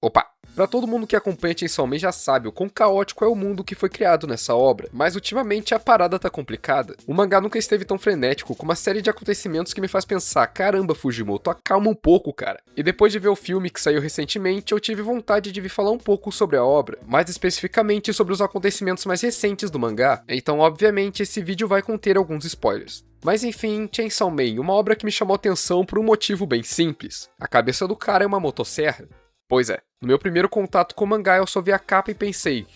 Opa! Pra todo mundo que acompanha Chainsaw Man já sabe o quão caótico é o mundo que foi criado nessa obra, mas ultimamente a parada tá complicada. O mangá nunca esteve tão frenético, com uma série de acontecimentos que me faz pensar, caramba Fujimoto, acalma um pouco, cara. E depois de ver o filme que saiu recentemente, eu tive vontade de vir falar um pouco sobre a obra, mais especificamente sobre os acontecimentos mais recentes do mangá, então obviamente esse vídeo vai conter alguns spoilers. Mas enfim, Chainsaw Man, uma obra que me chamou a atenção por um motivo bem simples. A cabeça do cara é uma motosserra. Pois é, no meu primeiro contato com o mangá eu só vi a capa e pensei,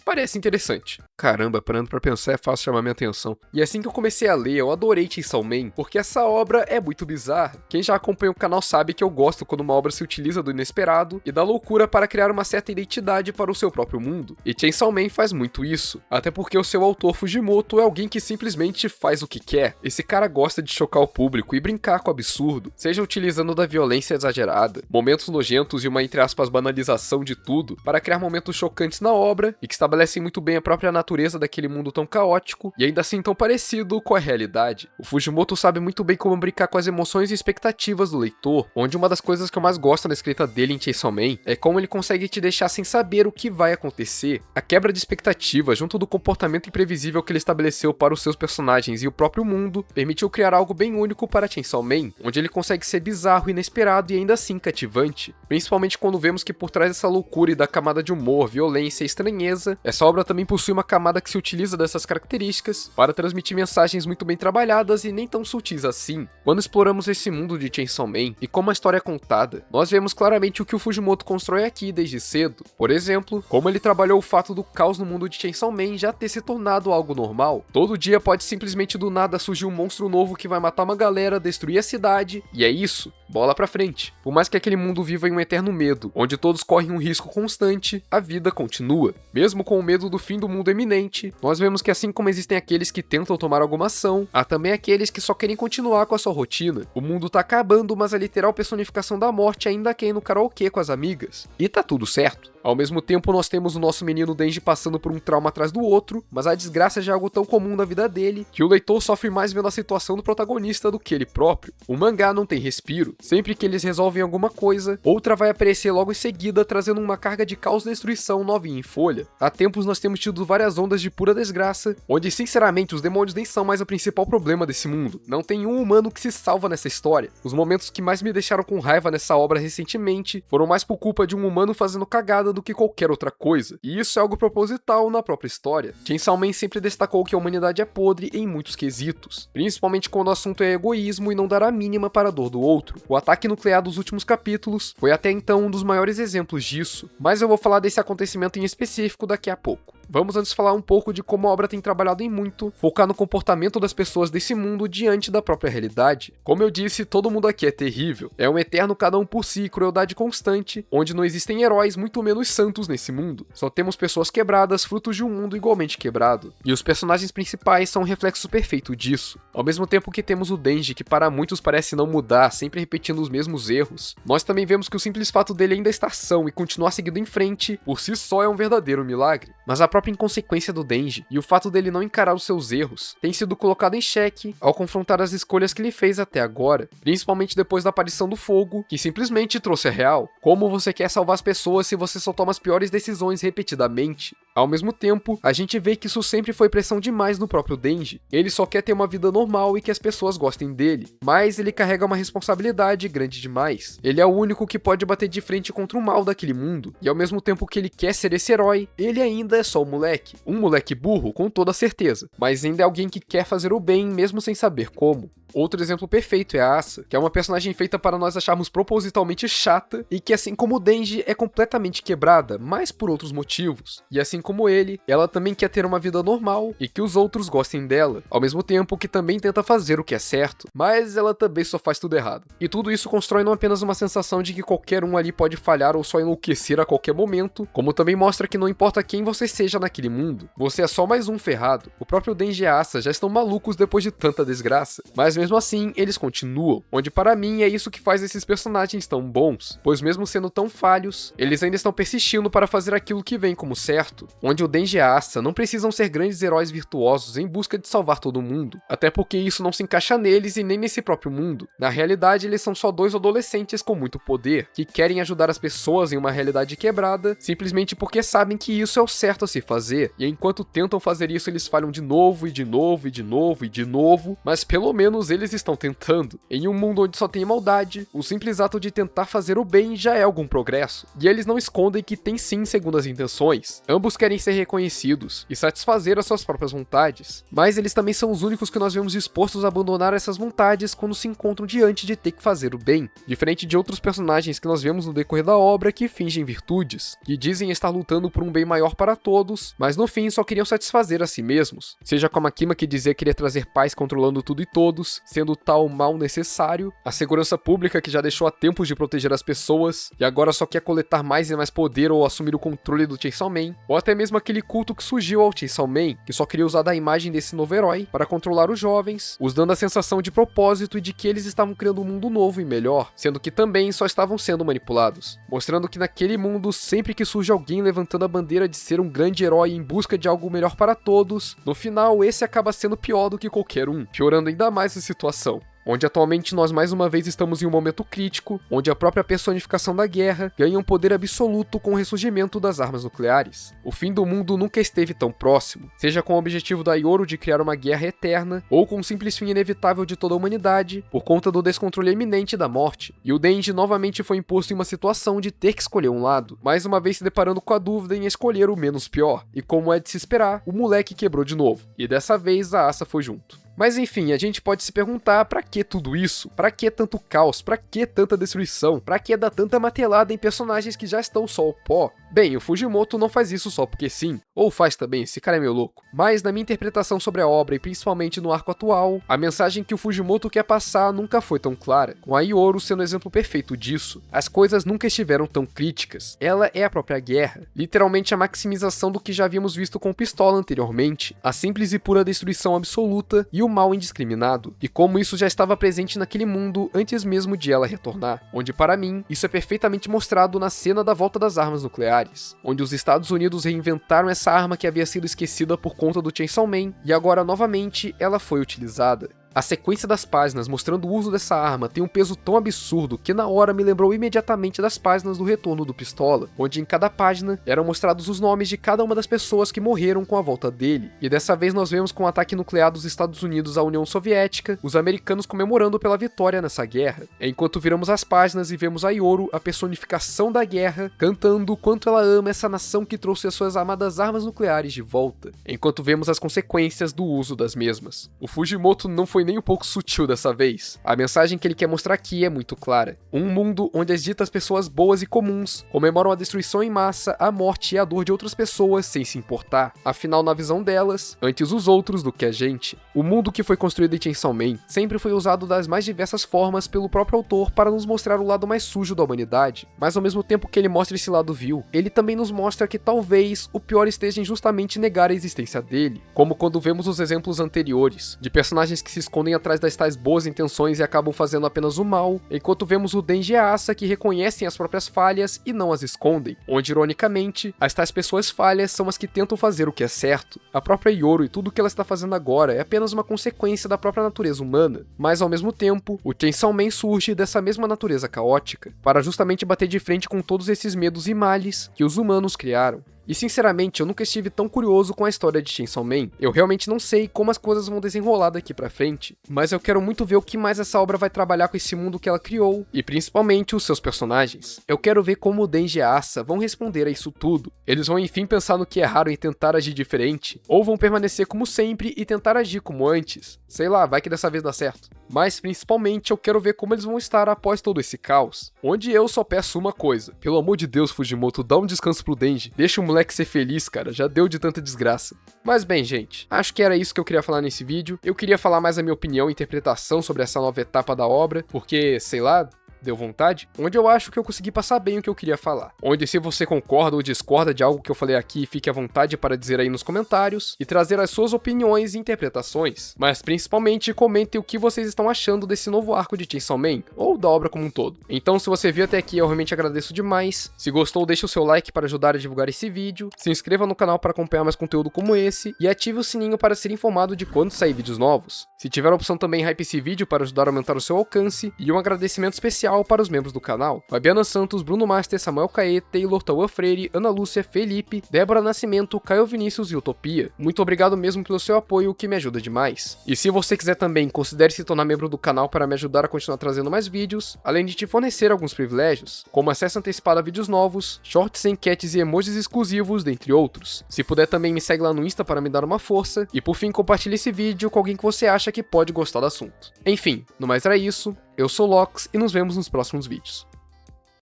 parece interessante. Caramba, parando pra pensar é fácil chamar minha atenção. E assim que eu comecei a ler, eu adorei Chainsaw Man, porque essa obra é muito bizarra. Quem já acompanha o canal sabe que eu gosto quando uma obra se utiliza do inesperado e da loucura para criar uma certa identidade para o seu próprio mundo. E Chainsaw Man faz muito isso, até porque o seu autor Fujimoto é alguém que simplesmente faz o que quer. Esse cara gosta de chocar o público e brincar com o absurdo, seja utilizando da violência exagerada, momentos nojentos e uma entre aspas banalização de tudo, para criar momentos chocantes na obra e que estabelecem muito bem a própria natureza daquele mundo tão caótico e ainda assim tão parecido com a realidade. O Fujimoto sabe muito bem como brincar com as emoções e expectativas do leitor, onde uma das coisas que eu mais gosto na escrita dele em Chainsaw Man é como ele consegue te deixar sem saber o que vai acontecer. A quebra de expectativa junto do comportamento imprevisível que ele estabeleceu para os seus personagens e o próprio mundo permitiu criar algo bem único para Chainsaw Man, onde ele consegue ser bizarro, inesperado e ainda assim cativante, principalmente quando vemos que por trás dessa loucura e da camada de humor, violência e estranheza, essa obra também possui uma camada que se utiliza dessas características para transmitir mensagens muito bem trabalhadas e nem tão sutis assim. Quando exploramos esse mundo de Chainsaw Man e como a história é contada, nós vemos claramente o que o Fujimoto constrói aqui desde cedo. Por exemplo, como ele trabalhou o fato do caos no mundo de Chainsaw Man já ter se tornado algo normal. Todo dia pode simplesmente do nada surgir um monstro novo que vai matar uma galera, destruir a cidade, e é isso, bola pra frente. Por mais que aquele mundo viva em um eterno medo, onde todos correm um risco constante, a vida continua. Mesmo com o medo do fim do mundo iminente, nós vemos que assim como existem aqueles que tentam tomar alguma ação, há também aqueles que só querem continuar com a sua rotina. O mundo tá acabando, mas a literal personificação da morte ainda quer ir no karaokê com as amigas. E tá tudo certo. Ao mesmo tempo, nós temos o nosso menino Denji passando por um trauma atrás do outro, mas a desgraça já é algo tão comum na vida dele, que o leitor sofre mais vendo a situação do protagonista do que ele próprio. O mangá não tem respiro. Sempre que eles resolvem alguma coisa, outra vai aparecer logo em seguida, trazendo uma carga de caos e destruição novinha em folha. Há tempos nós temos tido várias ondas de pura desgraça, onde sinceramente os demônios nem são mais o principal problema desse mundo. Não tem um humano que se salva nessa história. Os momentos que mais me deixaram com raiva nessa obra recentemente foram mais por culpa de um humano fazendo cagada do que qualquer outra coisa, e isso é algo proposital na própria história. Chainsaw Man sempre destacou que a humanidade é podre em muitos quesitos, principalmente quando o assunto é egoísmo e não dar a mínima para a dor do outro. O ataque nuclear dos últimos capítulos foi até então um dos maiores exemplos disso, mas eu vou falar desse acontecimento em específico daqui a pouco. Vamos antes falar um pouco de como a obra tem trabalhado em muito, focar no comportamento das pessoas desse mundo diante da própria realidade. Como eu disse, todo mundo aqui é terrível. É um eterno cada um por si, crueldade constante, onde não existem heróis, muito menos santos nesse mundo. Só temos pessoas quebradas, frutos de um mundo igualmente quebrado. E os personagens principais são um reflexo perfeito disso. Ao mesmo tempo que temos o Denji, que para muitos parece não mudar, sempre repetindo os mesmos erros, nós também vemos que o simples fato dele ainda estar são e continuar seguindo em frente, por si só é um verdadeiro milagre. Mas a própria inconsequência do Denji e o fato dele não encarar os seus erros tem sido colocado em xeque ao confrontar as escolhas que ele fez até agora, principalmente depois da aparição do fogo, que simplesmente trouxe a real. Como você quer salvar as pessoas se você só toma as piores decisões repetidamente? Ao mesmo tempo, a gente vê que isso sempre foi pressão demais no próprio Denji. Ele só quer ter uma vida normal e que as pessoas gostem dele, mas ele carrega uma responsabilidade grande demais. Ele é o único que pode bater de frente contra o mal daquele mundo, e ao mesmo tempo que ele quer ser esse herói, ele ainda é só um moleque burro com toda certeza, mas ainda é alguém que quer fazer o bem mesmo sem saber como. Outro exemplo perfeito é a Asa, que é uma personagem feita para nós acharmos propositalmente chata e que, assim como o Denji, é completamente quebrada, mas por outros motivos. E assim como ele, ela também quer ter uma vida normal e que os outros gostem dela, ao mesmo tempo que também tenta fazer o que é certo, mas ela também só faz tudo errado. E tudo isso constrói não apenas uma sensação de que qualquer um ali pode falhar ou só enlouquecer a qualquer momento, como também mostra que não importa quem você seja naquele mundo, você é só mais um ferrado. O próprio Denji e a Asa já estão malucos depois de tanta desgraça, mas mesmo assim, eles continuam, onde para mim é isso que faz esses personagens tão bons, pois mesmo sendo tão falhos, eles ainda estão persistindo para fazer aquilo que vem como certo. onde o Denji e a Asa não precisam ser grandes heróis virtuosos em busca de salvar todo mundo, até porque isso não se encaixa neles e nem nesse próprio mundo. Na realidade, eles são só dois adolescentes com muito poder, que querem ajudar as pessoas em uma realidade quebrada, simplesmente porque sabem que isso é o certo a se fazer, e enquanto tentam fazer isso, eles falham de novo, e de novo, e de novo, e de novo, mas pelo menos eles estão tentando. Em um mundo onde só tem maldade, o simples ato de tentar fazer o bem já é algum progresso, e eles não escondem que tem sim segundas intenções. Ambos querem ser reconhecidos e satisfazer as suas próprias vontades, mas eles também são os únicos que nós vemos dispostos a abandonar essas vontades quando se encontram diante de ter que fazer o bem, diferente de outros personagens que nós vemos no decorrer da obra que fingem virtudes, que dizem estar lutando por um bem maior para todos, mas no fim só queriam satisfazer a si mesmos, seja como a Makima, que dizia querer trazer paz controlando tudo e todos, sendo tal mal necessário, a segurança pública, que já deixou há tempos de proteger as pessoas e agora só quer coletar mais e mais poder ou assumir o controle do Chainsaw Man, ou até mesmo aquele culto que surgiu ao Chainsaw Man, que só queria usar da imagem desse novo herói para controlar os jovens, os dando a sensação de propósito e de que eles estavam criando um mundo novo e melhor, sendo que também só estavam sendo manipulados, mostrando que naquele mundo, sempre que surge alguém levantando a bandeira de ser um grande herói em busca de algo melhor para todos, no final esse acaba sendo pior do que qualquer um, piorando ainda mais a situação. Onde atualmente nós mais uma vez estamos em um momento crítico, onde a própria personificação da guerra ganha um poder absoluto com o ressurgimento das armas nucleares. O fim do mundo nunca esteve tão próximo, seja com o objetivo da Yoru de criar uma guerra eterna, ou com um simples fim inevitável de toda a humanidade, por conta do descontrole iminente da morte. E o Denji novamente foi imposto em uma situação de ter que escolher um lado, mais uma vez se deparando com a dúvida em escolher o menos pior, e como é de se esperar, o moleque quebrou de novo, e dessa vez a Asa foi junto. Mas enfim, a gente pode se perguntar pra que tudo isso? Pra que tanto caos? Pra que tanta destruição? Pra que dar tanta martelada em personagens que já estão só o pó? Bem, o Fujimoto não faz isso só porque sim, ou faz também, esse cara é meio louco. Mas na minha interpretação sobre a obra e principalmente no arco atual, a mensagem que o Fujimoto quer passar nunca foi tão clara, com a Yoru sendo o exemplo perfeito disso. As coisas nunca estiveram tão críticas, ela é a própria guerra, literalmente a maximização do que já havíamos visto com Pistola anteriormente, a simples e pura destruição absoluta e o mal indiscriminado, e como isso já estava presente naquele mundo antes mesmo de ela retornar, onde para mim, isso é perfeitamente mostrado na cena da volta das armas nucleares, onde os Estados Unidos reinventaram essa arma que havia sido esquecida por conta do Chainsaw Man, e agora novamente ela foi utilizada. A sequência das páginas mostrando o uso dessa arma tem um peso tão absurdo que na hora me lembrou imediatamente das páginas do Retorno do Pistola, onde em cada página eram mostrados os nomes de cada uma das pessoas que morreram com a volta dele, e dessa vez nós vemos com o ataque nuclear dos Estados Unidos à União Soviética, os americanos comemorando pela vitória nessa guerra, enquanto viramos as páginas e vemos a Yoru, a personificação da guerra, cantando o quanto ela ama essa nação que trouxe as suas amadas armas nucleares de volta, enquanto vemos as consequências do uso das mesmas. O Fujimoto não foi nem um pouco sutil dessa vez. A mensagem que ele quer mostrar aqui é muito clara. Um mundo onde as ditas pessoas boas e comuns comemoram a destruição em massa, a morte e a dor de outras pessoas sem se importar. Afinal, na visão delas, antes os outros do que a gente. O mundo que foi construído em Chainsaw Man sempre foi usado das mais diversas formas pelo próprio autor para nos mostrar o lado mais sujo da humanidade. Mas ao mesmo tempo que ele mostra esse lado vil, ele também nos mostra que talvez o pior esteja em justamente negar a existência dele. Como quando vemos os exemplos anteriores, de personagens que se escondem atrás das tais boas intenções e acabam fazendo apenas o mal, enquanto vemos o Denji e a Asa que reconhecem as próprias falhas e não as escondem, onde ironicamente, as tais pessoas falhas são as que tentam fazer o que é certo. A própria Yoru e tudo o que ela está fazendo agora é apenas uma consequência da própria natureza humana, mas ao mesmo tempo, o Chainsaw Man surge dessa mesma natureza caótica, para justamente bater de frente com todos esses medos e males que os humanos criaram. E sinceramente, eu nunca estive tão curioso com a história de Chainsaw Man. Eu realmente não sei como as coisas vão desenrolar daqui pra frente, mas eu quero muito ver o que mais essa obra vai trabalhar com esse mundo que ela criou, e principalmente os seus personagens. Eu quero ver como o Denji e a Asa vão responder a isso tudo. Eles vão enfim pensar no que erraram e tentar agir diferente, ou vão permanecer como sempre e tentar agir como antes. Sei lá, vai que dessa vez dá certo. Mas principalmente eu quero ver como eles vão estar após todo esse caos. Onde eu só peço uma coisa: pelo amor de Deus, Fujimoto, dá um descanso pro Denji, deixa o moleque ser feliz, cara, já deu de tanta desgraça. Mas bem, gente, acho que era isso que eu queria falar nesse vídeo. Eu queria falar mais a minha opinião e interpretação sobre essa nova etapa da obra, porque, sei lá, Deu vontade? Onde eu acho que eu consegui passar bem o que eu queria falar. Onde se você concorda ou discorda de algo que eu falei aqui, fique à vontade para dizer aí nos comentários e trazer as suas opiniões e interpretações. Mas principalmente comentem o que vocês estão achando desse novo arco de Chainsaw Man, ou da obra como um todo. Então se você viu até aqui, eu realmente agradeço demais. Se gostou, deixe o seu like para ajudar a divulgar esse vídeo, se inscreva no canal para acompanhar mais conteúdo como esse e ative o sininho para ser informado de quando sair vídeos novos. Se tiver a opção também, hype esse vídeo para ajudar a aumentar o seu alcance e um agradecimento especial para os membros do canal: Fabiana Santos, Bruno Master, Samuel Caê, Taylor, Tauan Freire, Ana Lúcia, Felipe, Débora Nascimento, Caio Vinícius e Utopia. Muito obrigado mesmo pelo seu apoio, que me ajuda demais. E se você quiser também, considere se tornar membro do canal para me ajudar a continuar trazendo mais vídeos, além de te fornecer alguns privilégios, como acesso antecipado a vídeos novos, shorts, enquetes e emojis exclusivos, dentre outros. Se puder também me segue lá no Insta para me dar uma força, e por fim compartilhe esse vídeo com alguém que você acha que pode gostar do assunto. Enfim, no mais era isso, eu sou o Lox e nos vemos nos próximos vídeos.